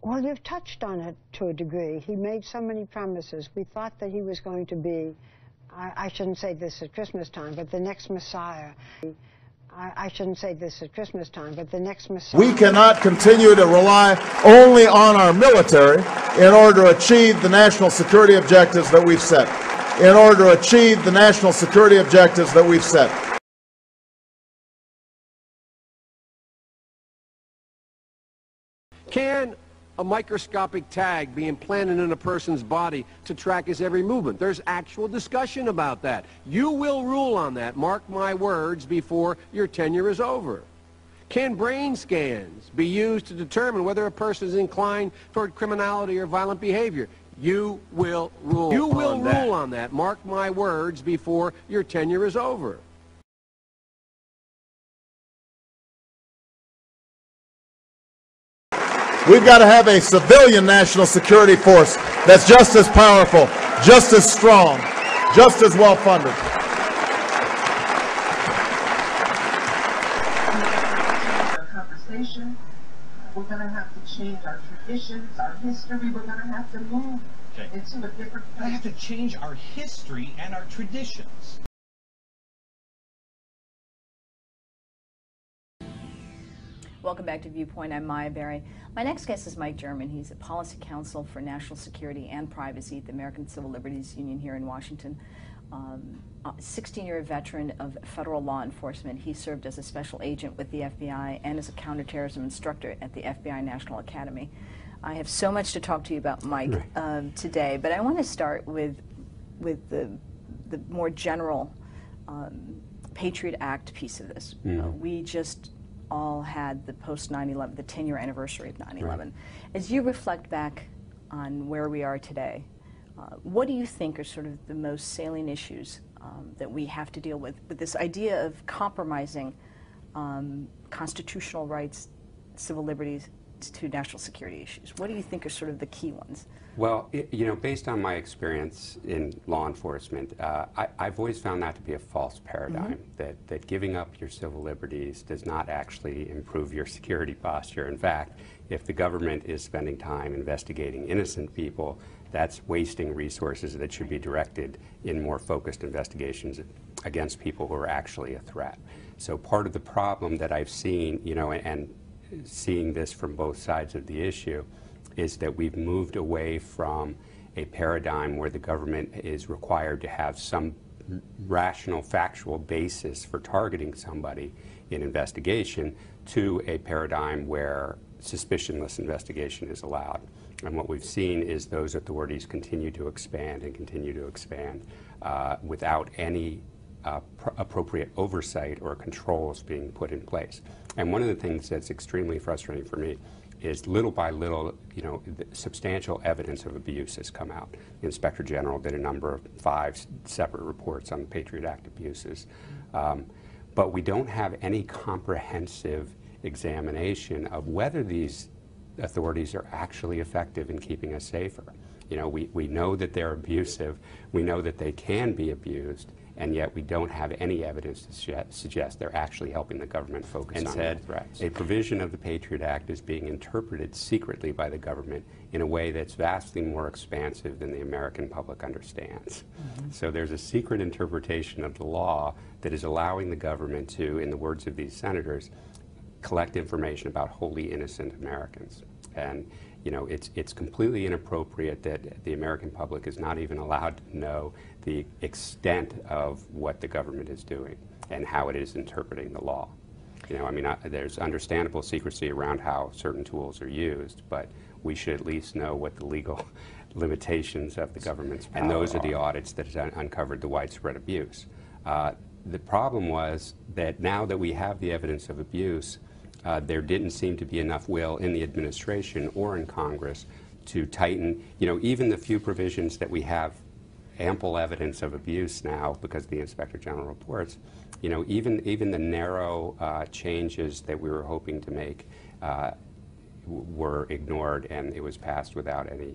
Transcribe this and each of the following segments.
Well, you've touched on it to a degree. He made so many promises. We thought that he was going to be, I shouldn't say this at Christmas time, but the next Messiah. I shouldn't say this at Christmas time, but the next Messiah. We cannot continue to rely only on our military in order to achieve the national security objectives that we've set. In order to achieve the national security objectives that we've set. Can a microscopic tag be implanted in a person's body to track his every movement? There's actual discussion about that. You will rule on that, mark my words, before your tenure is over. Can brain scans be used to determine whether a person is inclined toward criminality or violent behavior? You will rule on that, mark my words, before your tenure is over. We've got to have a civilian national security force that's just as powerful, just as strong, just as well funded. Our conversation, we're going to have to change our traditions, our history. We're going to have to move into a different place. We have to change our history and our traditions. Welcome back to Viewpoint. I'm Maya Berry. My next guest is Mike German. He's a policy counsel for national security and privacy at the American Civil Liberties Union here in Washington. 16-year veteran of federal law enforcement. He served as a special agent with the FBI and as a counterterrorism instructor at the FBI National Academy. I have so much to talk to you about, Mike, today, but I want to start with the more general Patriot Act piece of this. We just all had the post 9/11, the 10-year anniversary of 9/11. Right. As you reflect back on where we are today, what do you think are sort of the most salient issues that we have to deal with this idea of compromising constitutional rights, civil liberties to national security issues? What do you think are sort of the key ones? Well, you know, based on my experience in law enforcement, I've always found that to be a false paradigm, that giving up your civil liberties does not actually improve your security posture. In fact, if the government is spending time investigating innocent people, that's wasting resources that should be directed in more focused investigations against people who are actually a threat. So part of the problem that I've seen, you know, and seeing this from both sides of the issue, is that we've moved away from a paradigm where the government is required to have some rational, factual basis for targeting somebody in investigation to a paradigm where suspicionless investigation is allowed. And what we've seen is those authorities continue to expand and continue to expand without any appropriate oversight or controls being put in place. And one of the things that's extremely frustrating for me is little by little, you know, substantial evidence of abuse has come out. The Inspector General did a number of 5 separate reports on the Patriot Act abuses. But we don't have any comprehensive examination of whether these authorities are actually effective in keeping us safer. You know, we know that they're abusive, we know that they can be abused, and yet we don't have any evidence to suggest they're actually helping the government focus on real threats. A provision of the Patriot Act is being interpreted secretly by the government in a way that's vastly more expansive than the American public understands. So there's a secret interpretation of the law that is allowing the government to, in the words of these senators, collect information about wholly innocent Americans. And you know, it's completely inappropriate that the American public is not even allowed to know the extent of what the government is doing and how it is interpreting the law. You know, I mean, there's understandable secrecy around how certain tools are used, but we should at least know what the legal limitations of the government's power are. And those are the audits that have uncovered the widespread abuse. The problem was that now that we have the evidence of abuse, there didn't seem to be enough will in the administration or in Congress to tighten, you know, even the few provisions that we have ample evidence of abuse now because of the Inspector General reports, you know, even the narrow changes that we were hoping to make were ignored, and it was passed without any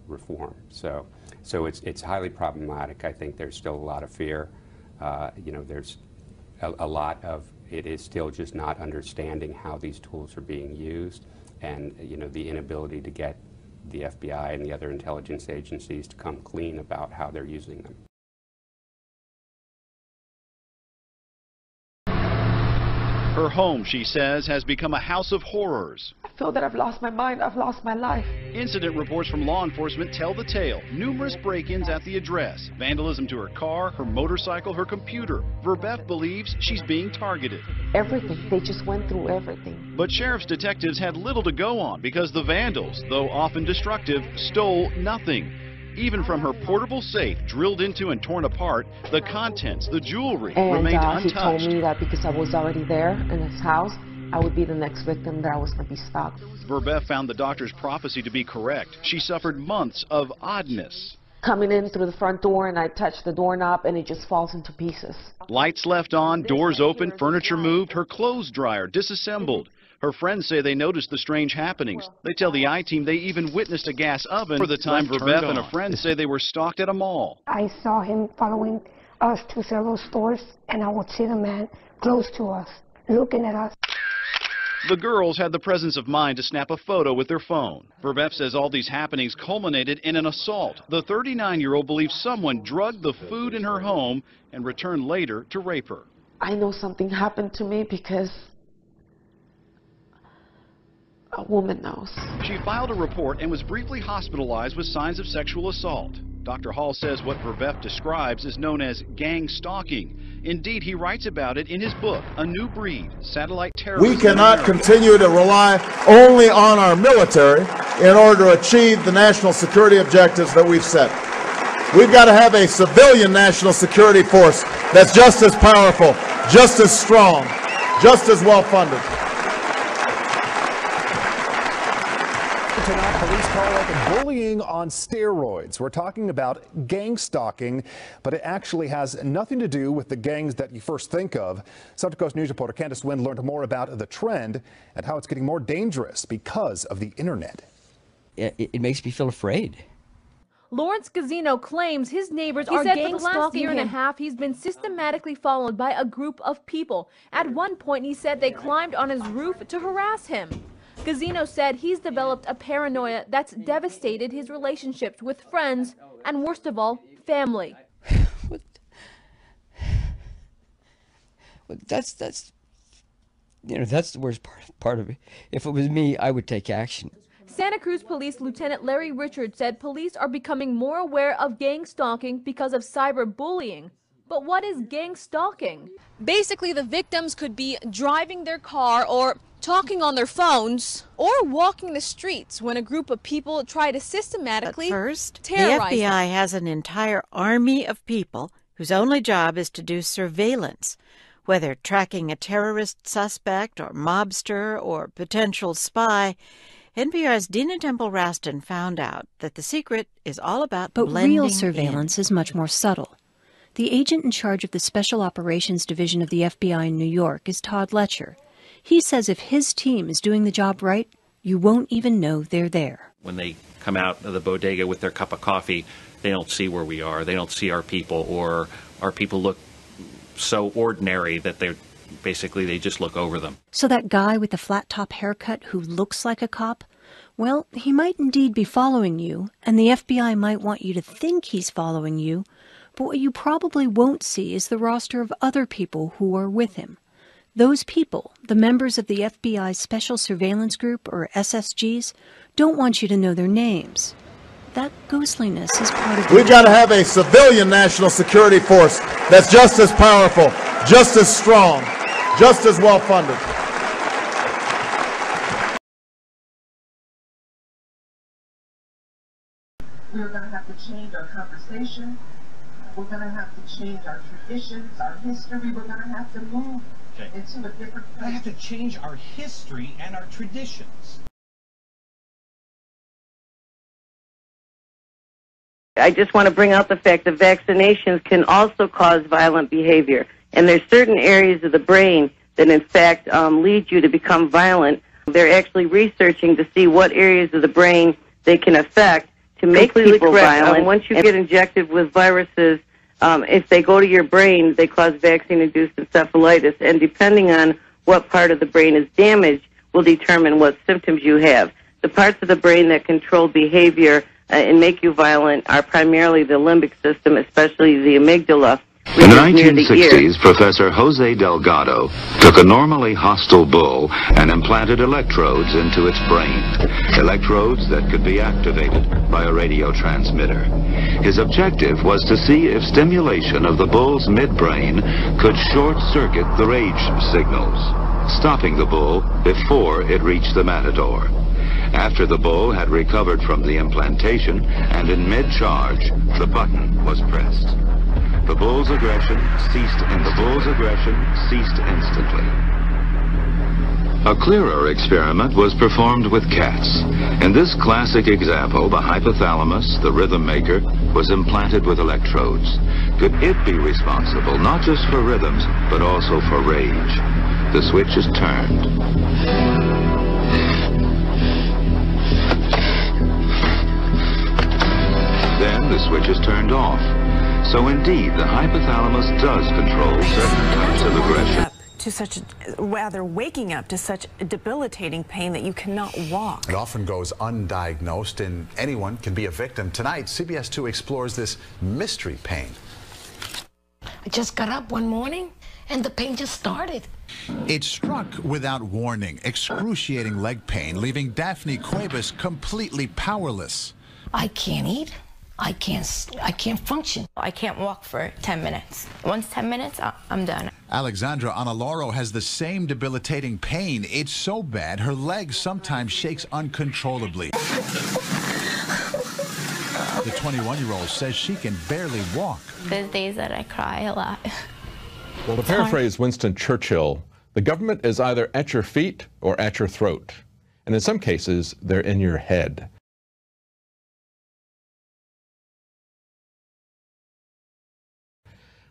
reform. So it's highly problematic. I think there's still a lot of fear. You know, there's a lot of it is still just not understanding how these tools are being used, and the inability to get the FBI and the other intelligence agencies to come clean about how they're using them. Her home, she says, has become a house of horrors. I feel that I've lost my mind, I've lost my life. Incident reports from law enforcement tell the tale. Numerous break-ins at the address, vandalism to her car, her motorcycle, her computer. Verbeth believes she's being targeted. Everything, they just went through everything. But sheriff's detectives had little to go on because the vandals, though often destructive, stole nothing. Even from her portable safe, drilled into and torn apart, the contents, the jewelry, remained untouched. He told me that because I was already there in his house, I would be the next victim, that I was going to be stopped. Verbeth found the doctor's prophecy to be correct. She suffered months of oddness. Coming in through the front door, and I touch the doorknob, and it just falls into pieces. Lights left on, doors open, furniture moved, her clothes dryer disassembled. Her friends say they noticed the strange happenings. They tell the I-Team they even witnessed a gas oven for the time Verbeth and a friend say they were stalked at a mall. I saw him following us to several stores, and I would see the man close to us, looking at us. The girls had the presence of mind to snap a photo with their phone. Verbeth says all these happenings culminated in an assault. The 39-year-old believes someone drugged the food in her home and returned later to rape her. I know something happened to me because a woman knows. She filed a report and was briefly hospitalized with signs of sexual assault. Dr. Hall says what Verbeth describes is known as gang stalking. Indeed, he writes about it in his book, A New Breed, Satellite Terrorism. We cannot continue to rely only on our military in order to achieve the national security objectives that we've set. We've got to have a civilian national security force that's just as powerful, just as strong, just as well funded. Tonight, police call it bullying on steroids. We're talking about gang stalking, but it actually has nothing to do with the gangs that you first think of. Central Coast News reporter Candace Wynn learned more about the trend and how it's getting more dangerous because of the internet. It makes me feel afraid. Lawrence Gazzino claims his neighbors are gang stalking him. He said for the last year and a half, he's been systematically followed by a group of people. At one point, he said they climbed on his roof to harass him. Gazzino said he's developed a paranoia that's devastated his relationships with friends and, worst of all, family. That's the worst part of it. If it was me, I would take action. Santa Cruz Police Lieutenant Larry Richards said police are becoming more aware of gang stalking because of cyberbullying. But what is gang stalking? Basically, the victims could be driving their car or talking on their phones or walking the streets when a group of people try to systematically terrorize the FBI has an entire army of people whose only job is to do surveillance, whether tracking a terrorist suspect or mobster or potential spy. NPR's Dina Temple-Raston found out that the secret is all about blending in. But real surveillance is much more subtle. The agent in charge of the Special Operations Division of the FBI in New York is Todd Letcher. He says if his team is doing the job right, you won't even know they're there. When they come out of the bodega with their cup of coffee, they don't see where we are. They don't see our people, or our people look so ordinary that they just look over them. So that guy with the flat-top haircut who looks like a cop, well, he might indeed be following you, and the FBI might want you to think he's following you, but what you probably won't see is the roster of other people who are with him. Those people, the members of the FBI's Special Surveillance Group, or SSGs, don't want you to know their names. That ghostliness is part of... We've got to have a civilian national security force that's just as powerful, just as strong, just as well funded. We're going to have to change our conversation. We're going to have to change our traditions, our history. We're going to have to move into a different place. We have to change our history and our traditions. I just want to bring out the fact that vaccinations can also cause violent behavior. And there's certain areas of the brain that, in fact, lead you to become violent. They're actually researching to see what areas of the brain they can affect to make people violent. Once you get injected with viruses, If they go to your brain, they cause vaccine-induced encephalitis, and depending on what part of the brain is damaged will determine what symptoms you have. The parts of the brain that control behavior and make you violent are primarily the limbic system, especially the amygdala. In the 1960s, Professor Jose Delgado took a normally hostile bull and implanted electrodes into its brain. Electrodes that could be activated by a radio transmitter. His objective was to see if stimulation of the bull's midbrain could short-circuit the rage signals, stopping the bull before it reached the matador. After the bull had recovered from the implantation and in mid-charge, the button was pressed. The bull's aggression ceased instantly. A clearer experiment was performed with cats. In this classic example, the hypothalamus, the rhythm maker, was implanted with electrodes. Could it be responsible not just for rhythms, but also for rage? The switch is turned. Then the switch is turned off. So indeed, the hypothalamus does control certain types of aggression. Waking up to such debilitating pain that you cannot walk. It often goes undiagnosed, and anyone can be a victim. Tonight, CBS 2 explores this mystery pain. I just got up one morning, and the pain just started. It struck without warning, excruciating leg pain, leaving Daphne Cuevas completely powerless. I can't eat. I can't function. I can't walk for 10 minutes. Once 10 minutes, I'm done. Alexandra Analoro has the same debilitating pain. It's so bad, her leg sometimes shakes uncontrollably. The 21-year-old says she can barely walk. There's days that I cry a lot. Well, to paraphrase Winston Churchill, the government is either at your feet or at your throat. And in some cases, they're in your head.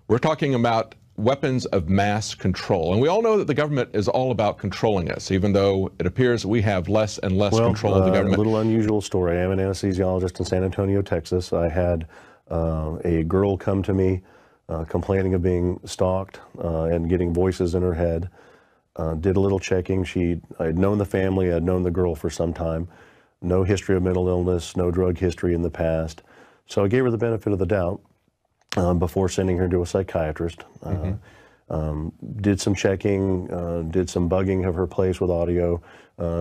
We're talking about weapons of mass control. And we all know that the government is all about controlling us, even though it appears we have less and less control of the government. A little unusual story. I am an anesthesiologist in San Antonio, Texas. I had a girl come to me complaining of being stalked and getting voices in her head. Did a little checking. I had known the family, I had known the girl for some time. No history of mental illness, no drug history in the past. So I gave her the benefit of the doubt. Before sending her to a psychiatrist. Did some checking, did some bugging of her place with audio.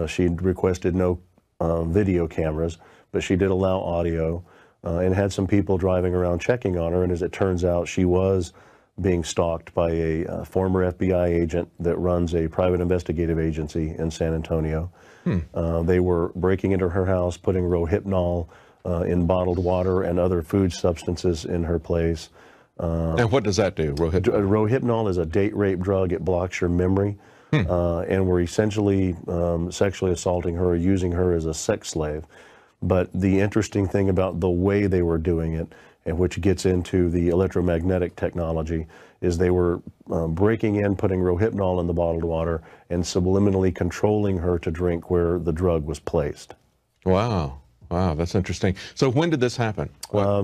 She'd requested no video cameras, but she did allow audio and had some people driving around checking on her. And as it turns out, she was being stalked by a former FBI agent that runs a private investigative agency in San Antonio. They were breaking into her house, putting Rohypnol in bottled water and other food substances in her place. And what does that do, Rohypnol? Rohypnol is a date rape drug. It blocks your memory. And we're essentially sexually assaulting her, using her as a sex slave. But the interesting thing about the way they were doing it, and which gets into the electromagnetic technology, is they were breaking in, putting Rohypnol in the bottled water, and subliminally controlling her to drink where the drug was placed. Wow. Wow, that's interesting. So when did this happen?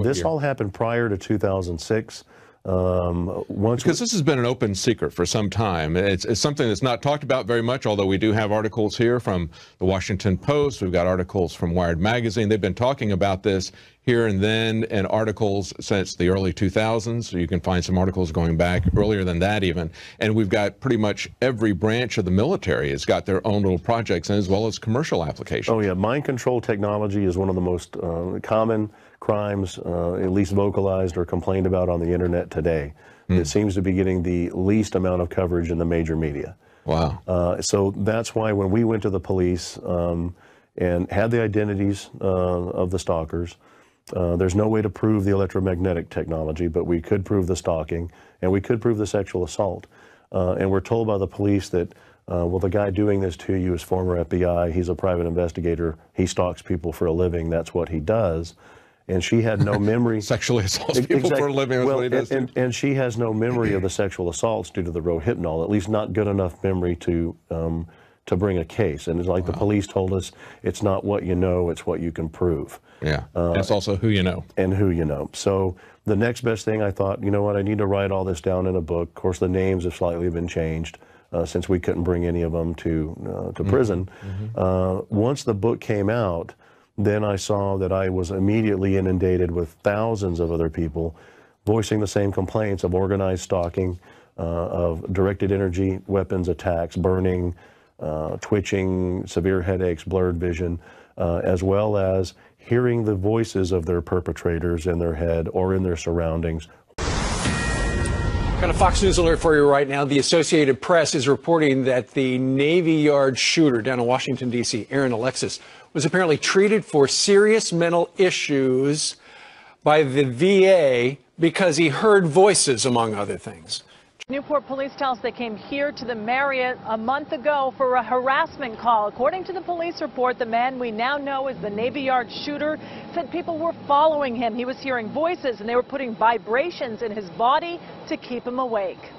This all happened prior to 2006. Because this has been an open secret for some time. It's something that's not talked about very much, although we do have articles here from the Washington Post. We've got articles from Wired Magazine. They've been talking about this here and then in articles since the early 2000s. So you can find some articles going back earlier than that even. And we've got pretty much every branch of the military has got their own little projects, as well as commercial applications. Oh yeah, mind control technology is one of the most common crimes, at least vocalized or complained about on the internet today. It seems to be getting the least amount of coverage in the major media. Wow. So that's why when we went to the police and had the identities of the stalkers, there's no way to prove the electromagnetic technology, but we could prove the stalking, and we could prove the sexual assault. And we're told by the police that, well, the guy doing this to you is former FBI, he's a private investigator, he stalks people for a living, that's what he does. And she had no memory. Sexually assaults people for a living, that's what he does. And she has no memory of the sexual assaults due to the Rohypnol, at least not good enough memory to to bring a case. And it's like the police told us, it's not what you know, it's what you can prove. Yeah, it's also who you know. And who you know. So the next best thing, I thought, you know what, I need to write all this down in a book. Of course, the names have slightly been changed since we couldn't bring any of them to prison. Once the book came out, then I saw that I was immediately inundated with thousands of other people voicing the same complaints of organized stalking, of directed energy weapons attacks, burning, twitching, severe headaches, blurred vision, as well as hearing the voices of their perpetrators in their head or in their surroundings. Got a Fox News alert for you right now. The Associated Press is reporting that the Navy Yard shooter down in Washington, D.C., Aaron Alexis, was apparently treated for serious mental issues by the VA because he heard voices, among other things. Newport police tell us they came here to the Marriott a month ago for a harassment call. According to the police report, the man we now know as the Navy Yard shooter said people were following him. He was hearing voices and they were putting vibrations in his body to keep him awake.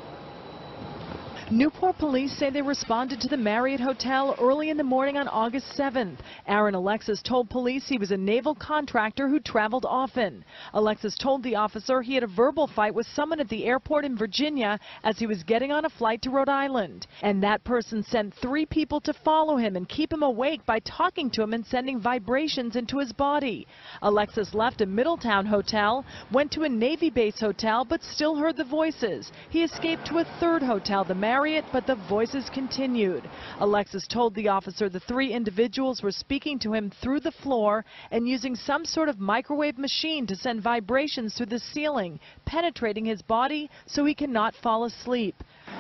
Newport police say they responded to the Marriott Hotel early in the morning on August 7th. Aaron Alexis told police he was a naval contractor who traveled often. Alexis told the officer he had a verbal fight with someone at the airport in Virginia as he was getting on a flight to Rhode Island. And that person sent 3 people to follow him and keep him awake by talking to him and sending vibrations into his body. Alexis left a Middletown hotel, went to a Navy base hotel, but still heard the voices. He escaped to a 3rd hotel, the Marriott, but the voices continued. Alexis told the officer the 3 individuals were speaking to him through the floor and using some sort of microwave machine to send vibrations through the ceiling, penetrating his body so he cannot fall asleep.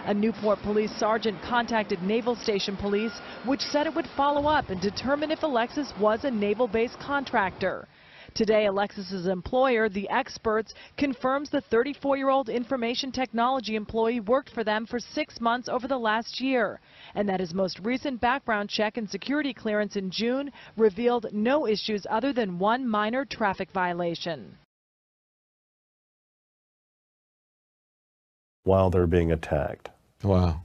A Newport police sergeant contacted Naval Station Police, which said it would follow up and determine if Alexis was a naval-based contractor. Today, Alexis's employer, the Experts, confirms the 34-year-old information technology employee worked for them for 6 months over the last year, and that his most recent background check and security clearance in June revealed no issues other than 1 minor traffic violation. While they're being attacked. Wow.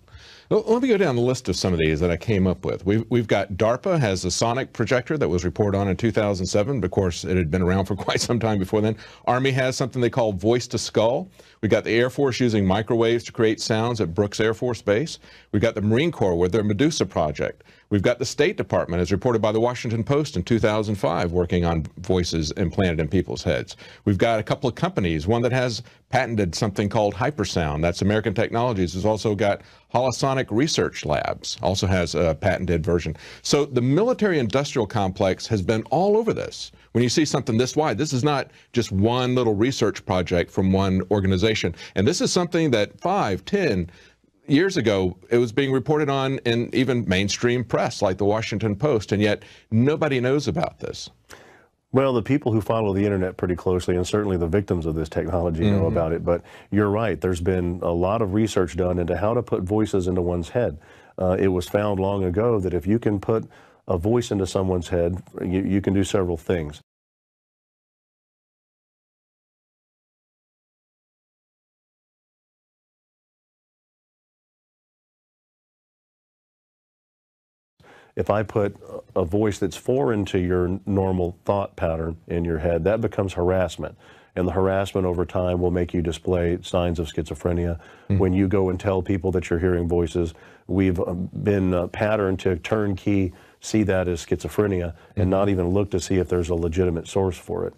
Well, let me go down the list of some of these that I came up with. We've got DARPA has a sonic projector that was reported on in 2007. But of course, it had been around for quite some time before then. Army has something they call voice to skull. We got the Air Force using microwaves to create sounds at Brooks Air Force Base. We've got the Marine Corps with their Medusa project. We've got the State Department, as reported by the Washington Post in 2005, working on voices implanted in people's heads. We've got a couple of companies, one that has patented something called hypersound. That's American Technologies. Has also got Holosonic Research Labs, also has a patented version. So the military-industrial complex has been all over this. When you see something this wide, this is not just one little research project from one organization. And this is something that 5, 10 years ago, it was being reported on in even mainstream press like the Washington Post, and yet nobody knows about this. Well, the people who follow the internet pretty closely, and certainly the victims of this technology, know about it. But you're right, there's been a lot of research done into how to put voices into one's head. It was found long ago that if you can put a voice into someone's head, you can do several things. If I put a voice that's foreign to your normal thought pattern in your head, that becomes harassment. And the harassment over time will make you display signs of schizophrenia. When you go and tell people that you're hearing voices, we've been patterned to turnkey see that as schizophrenia and not even look to see if there's a legitimate source for it.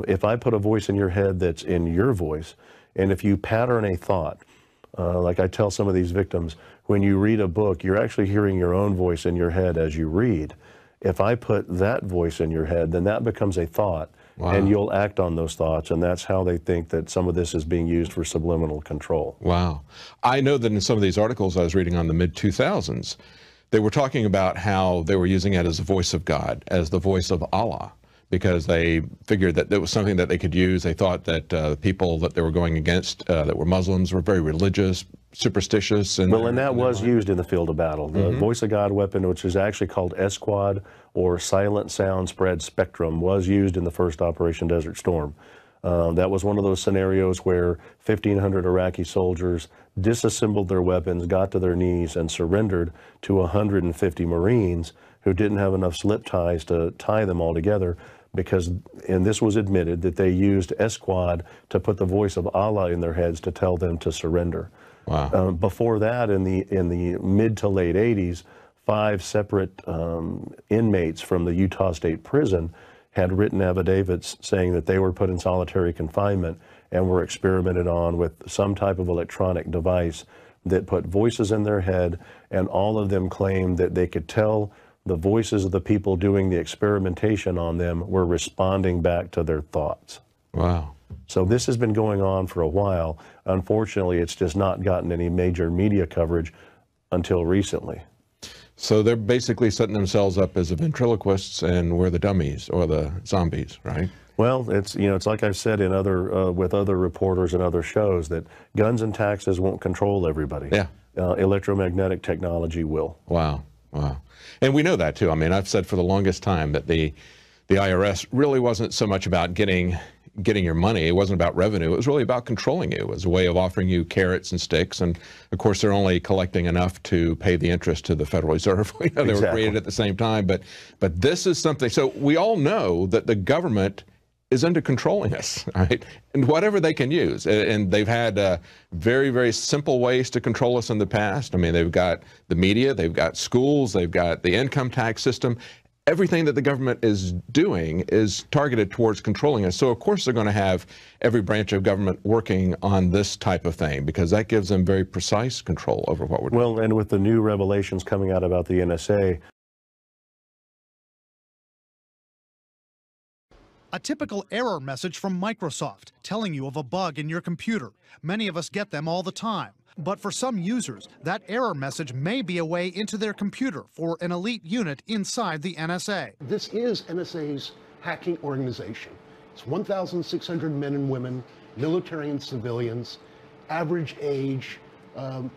If I put a voice in your head that's in your voice, and if you pattern a thought, like I tell some of these victims, when you read a book, you're actually hearing your own voice in your head as you read. If I put that voice in your head, then that becomes a thought, and you'll act on those thoughts, and that's how they think that some of this is being used for subliminal control. Wow. I know that in some of these articles I was reading on the mid-2000s, they were talking about how they were using it as the voice of God, as the voice of Allah, because they figured that it was something that they could use. They thought that people that they were going against that were Muslims were very religious, superstitious. And well, and that was used in the field of battle. The voice of God weapon, which is actually called SQUAD, or Silent Sound Spread Spectrum, was used in the first Operation Desert Storm. That was one of those scenarios where 1,500 Iraqi soldiers disassembled their weapons, got to their knees, and surrendered to 150 Marines who didn't have enough slip ties to tie them all together, because, and this was admitted, that they used Esquad to put the voice of Allah in their heads to tell them to surrender. Wow. Before that, in the mid to late 80s, 5 separate inmates from the Utah State Prison had written affidavits saying that they were put in solitary confinement and were experimented on with some type of electronic device that put voices in their head, and all of them claimed that they could tell the voices of the people doing the experimentation on them were responding back to their thoughts. Wow. So this has been going on for a while. Unfortunately, it's just not gotten any major media coverage until recently. So they're basically setting themselves up as the ventriloquists, and we're the dummies or the zombies, right? Well, it's, you know, it's like I've said in other with other reporters and other shows, that guns and taxes won't control everybody. Yeah. Electromagnetic technology will. Wow. Wow. And we know that too. I mean, I've said for the longest time that the IRS really wasn't so much about getting your money. It wasn't about revenue. It was really about controlling you. It was a way of offering you carrots and sticks. And of course, they're only collecting enough to pay the interest to the Federal Reserve. We know they were created at the same time. But this is something. So we all know that the government is into controlling us, right? And whatever they can use. And they've had very, very simple ways to control us in the past. I mean, they've got the media, they've got schools, they've got the income tax system. Everything that the government is doing is targeted towards controlling us. So of course they're going to have every branch of government working on this type of thing, because that gives them very precise control over what we're doing. Well, and with the new revelations coming out about the NSA, a typical error message from Microsoft telling you of a bug in your computer. Many of us get them all the time. But for some users, that error message may be a way into their computer for an elite unit inside the NSA. This is NSA's hacking organization. It's 1,600 men and women, military and civilians, average age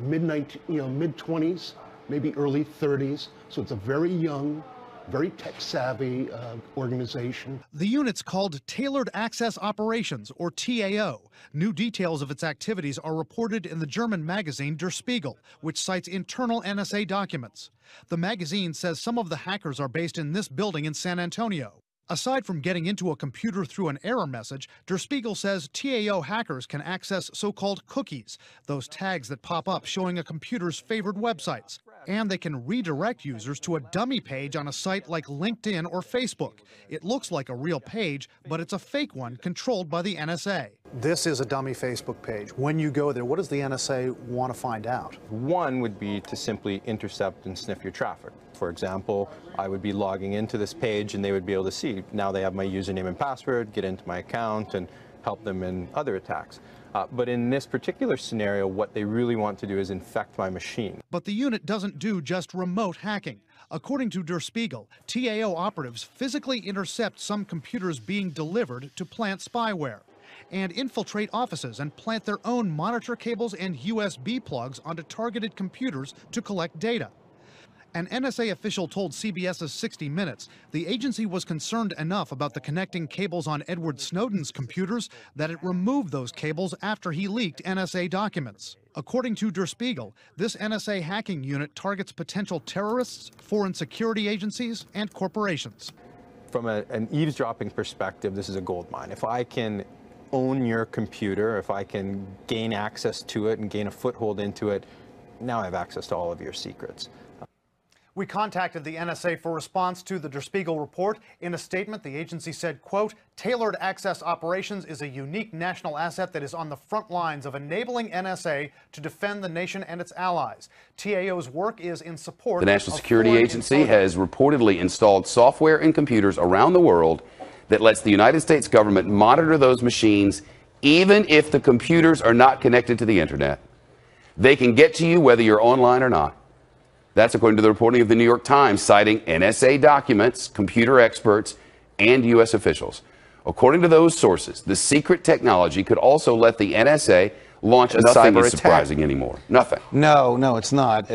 mid-20s, maybe early 30s. So it's a very young, very tech-savvy organization. The unit's called Tailored Access Operations, or TAO. New details of its activities are reported in the German magazine Der Spiegel, which cites internal NSA documents. The magazine says some of the hackers are based in this building in San Antonio. Aside from getting into a computer through an error message, Der Spiegel says TAO hackers can access so-called cookies, those tags that pop up showing a computer's favored websites. And they can redirect users to a dummy page on a site like LinkedIn or Facebook. It looks like a real page, but it's a fake one controlled by the NSA. This is a dummy Facebook page. When you go there, what does the NSA want to find out? One would be to simply intercept and sniff your traffic. For example, I would be logging into this page and they would be able to see, now they have my username and password, get into my account and help them in other attacks. But in this particular scenario, what they really want to do is infect my machine. But the unit doesn't do just remote hacking. According to Der Spiegel, TAO operatives physically intercept some computers being delivered to plant spyware, and infiltrate offices and plant their own monitor cables and USB plugs onto targeted computers to collect data. An NSA official told CBS's 60 Minutes the agency was concerned enough about the connecting cables on Edward Snowden's computers that it removed those cables after he leaked NSA documents. According to Der Spiegel, this NSA hacking unit targets potential terrorists, foreign security agencies, and corporations. From an eavesdropping perspective, this is a gold mine. If I can own your computer, if I can gain access to it and gain a foothold into it, now I have access to all of your secrets. We contacted the NSA for response to the Der Spiegel report. In a statement, the agency said, quote, "Tailored Access Operations is a unique national asset that is on the front lines of enabling NSA to defend the nation and its allies. TAO's work is in support of the National Security Agency has reportedly installed software in computers around the world that lets the United States government monitor those machines even if the computers are not connected to the internet. They can get to you whether you're online or not. That's according to the reporting of the New York Times, citing NSA documents, computer experts, and U.S. officials. According to those sources, the secret technology could also let the NSA launch a Nothing cyber is attack. surprising anymore. Nothing. No, it's not.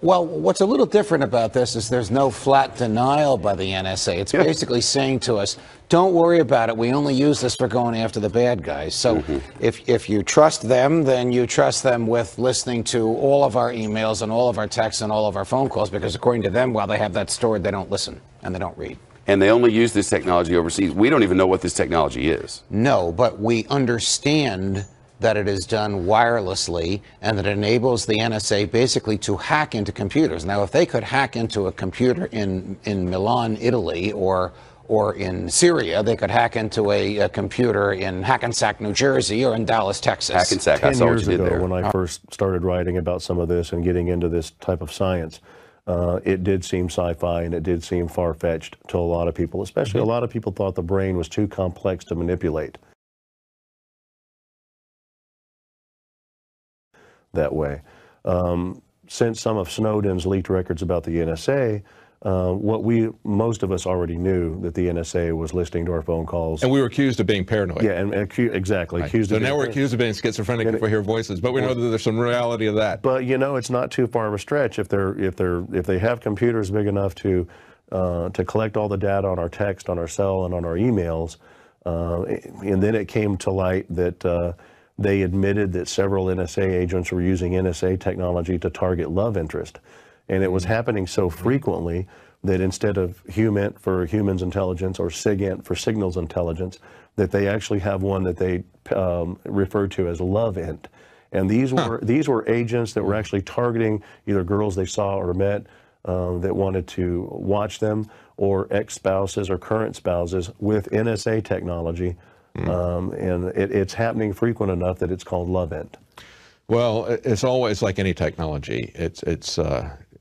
Well, what's a little different about this is there's no flat denial by the NSA. It's basically saying to us, don't worry about it. We only use this for going after the bad guys. So if you trust them, then you trust them with listening to all of our emails and all of our texts and all of our phone calls, because according to them, while they have that stored, they don't listen and they don't read. And they only use this technology overseas. We don't even know what this technology is. No, but we understand that it is done wirelessly and that it enables the NSA basically to hack into computers. Now, if they could hack into a computer in Milan, Italy, or in Syria, they could hack into a computer in Hackensack, New Jersey, or in Dallas, Texas. Hackensack, 10 years ago, when I first started writing about some of this and getting into this type of science, it did seem sci-fi and it did seem far-fetched to a lot of people, especially a lot of people thought the brain was too complex to manipulate that way. Since some of Snowden's leaked records about the NSA, most of us already knew that the NSA was listening to our phone calls. And we were accused of being paranoid. Yeah, exactly. Right. So now we're accused of being schizophrenic if we hear voices, but we know that there's some reality of that. But you know, it's not too far of a stretch if they have computers big enough to collect all the data on our text, on our cell, and on our emails. And then it came to light that they admitted that several NSA agents were using NSA technology to target love interest. And it was happening so frequently that instead of HUMINT for humans intelligence or SIGINT for signals intelligence, that they actually have one that they refer to as LOVEINT. And these were agents that were actually targeting either girls they saw or met that wanted to watch them, or ex-spouses or current spouses with NSA technology. And it's happening frequent enough that it's called LOVEINT. Well, it's always like any technology.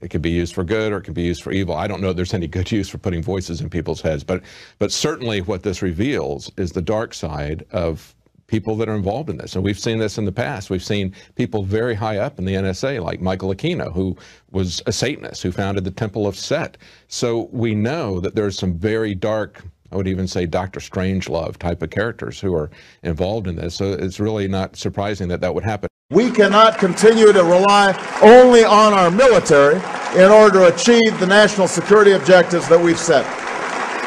It can be used for good or it can be used for evil. I don't know if there's any good use for putting voices in people's heads, but certainly what this reveals is the dark side of people that are involved in this. And we've seen this in the past. We've seen people very high up in the NSA, like Michael Aquino, who was a Satanist, who founded the Temple of Set. So we know that there's some very dark, I would even say Dr. Strangelove type of characters who are involved in this. So it's really not surprising that that would happen. We cannot continue to rely only on our military in order to achieve the national security objectives that we've set.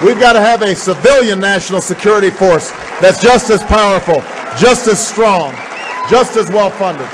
We've got to have a civilian national security force that's just as powerful, just as strong, just as well funded.